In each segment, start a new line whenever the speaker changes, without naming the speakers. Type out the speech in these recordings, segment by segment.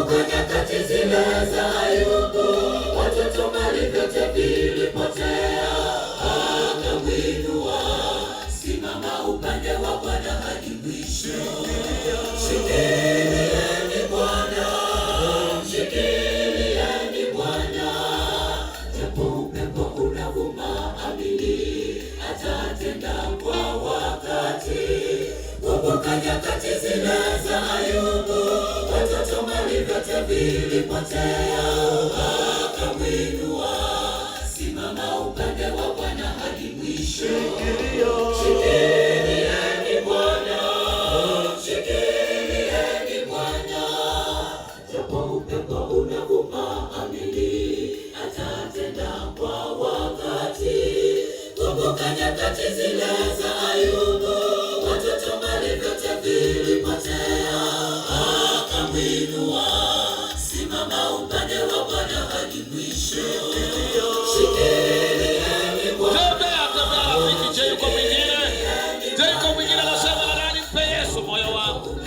Kumbuka nyakati zile za Ayubu, watoto mali vyote vilipotea, akamwinua. Simama upande wa Bwana hadi mwisho. Shikilieni Bwana, shikilieni Bwana. Japo upepo unavuma, amini atatenda kwa wakati. Kumbuka nyakati zile za Ayubu, watoto mali vyote vilipotea, akamwinua. Simama upande wa Bwana hadi mwisho. Shikilieni Bwana, shikilieni Bwana. Japo upepo unavuma, amini atatenda kwa wakati. Kumbuka nyakati zile za Ayubu, watoto mali vyote vilipotea, akamwinua. Simama upande wa Bwana hadi mwisho. Shikilieni Bwana.
Jeko mwingine anasema nani mpe Yesu moyo wangu.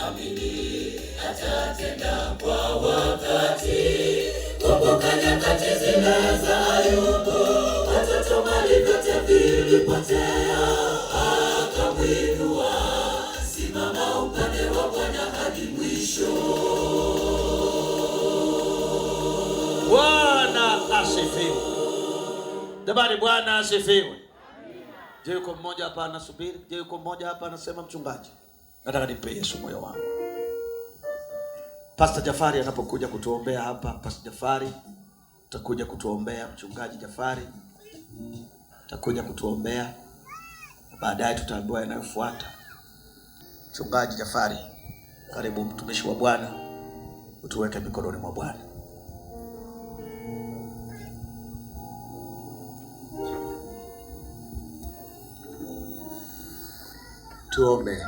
Amini atatenda kwa wakati. Kumbuka nyakati zile za Ayubu, watoto mali vyote vilipotea, akamwinua. Simama upande wa Bwana hadi mwisho.
Bwana asifiwe. Jamani, Bwana asifiwe. Je, yuko mmoja hapa anasubiri? Je, yuko mmoja hapa anasema mchungaji, nataka nimpe Yesu moyo wangu? Pastor Jafari anapokuja kutuombea hapa, Pastor Jafari utakuja kutuombea, mchungaji Jafari utakuja kutuombea, baadaye tutaambiwa yanayofuata. Mchungaji Jafari, karibu mtumishi wa Bwana, utuweke mikononi mwa Bwana.
Tuombe.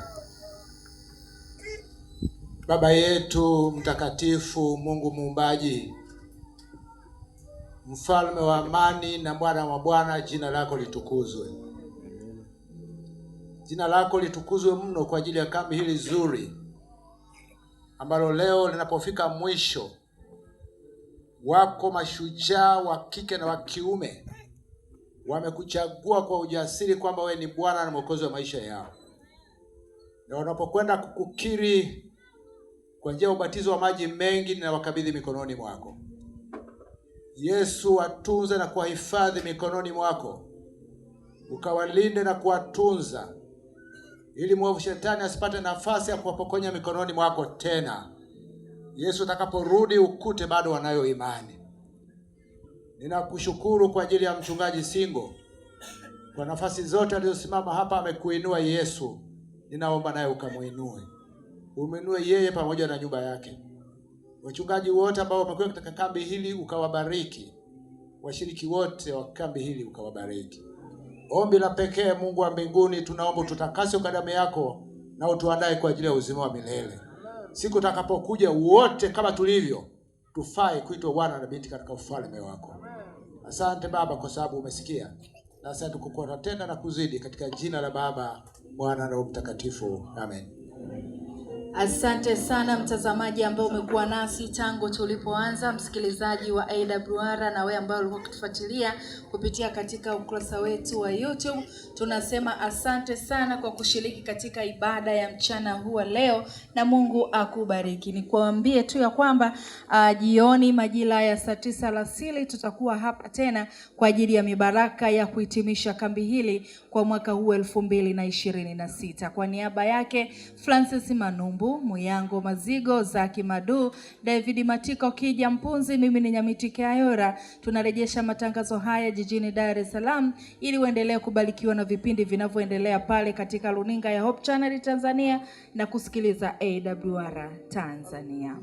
Baba yetu mtakatifu, Mungu muumbaji, mfalme wa amani na Bwana wa Bwana, jina lako litukuzwe. Jina lako litukuzwe mno kwa ajili ya kambi hili zuri ambalo leo linapofika mwisho, wako mashujaa wa kike na wa kiume wamekuchagua kwa ujasiri kwamba wewe ni Bwana na Mwokozi wa maisha yao. Na wanapokwenda kukukiri kwa njia ya ubatizo wa maji mengi, na wakabidhi mikononi mwako. Yesu, watunze na kuwahifadhi mikononi mwako, ukawalinde na kuwatunza, ili mwovu shetani asipate nafasi ya kuwapokonya mikononi mwako tena. Yesu, utakaporudi ukute bado wanayo imani. Ninakushukuru kwa ajili ya mchungaji Singo, kwa nafasi zote alizosimama hapa amekuinua. Yesu, ninaomba naye ukamuinue. Umuinue yeye pamoja na nyumba yake. Wachungaji wote ambao wamekuwa katika kambi hili ukawabariki. Washiriki wote wa kambi hili ukawabariki. Ombi la pekee, Mungu wa mbinguni, tunaomba tutakase kwa damu yako na utuandae kwa ajili ya uzima wa milele. Siku utakapokuja wote kama tulivyo, tufae kuitwa wana na binti katika ufalme wako. Asante Baba kwa sababu umesikia. Na asante kwa tena na kuzidi, katika jina la Baba, Mwana na Roho Mtakatifu. Amen.
Asante sana mtazamaji ambao umekuwa nasi tangu tulipoanza, msikilizaji wa AWR, na wewe ambao ulikuwa ukitufuatilia kupitia katika ukurasa wetu wa YouTube. Tunasema asante sana kwa kushiriki katika ibada ya mchana huu leo, na Mungu akubariki. Nikuambie tu ya kwamba jioni majira ya saa 9 alasiri tutakuwa hapa tena kwa ajili ya mibaraka ya kuhitimisha kambi hili kwa mwaka huu 2026. Kwa niaba yake Francis Manumbu, Muyango Mazigo, Zaki Madu, David Matiko Kija Mpunzi, mimi ni Nyamiti Kayora, tunarejesha matangazo haya jijini Dar es Salaam ili uendelee kubarikiwa na vipindi vinavyoendelea pale katika runinga ya Hope Channel Tanzania na kusikiliza AWR Tanzania.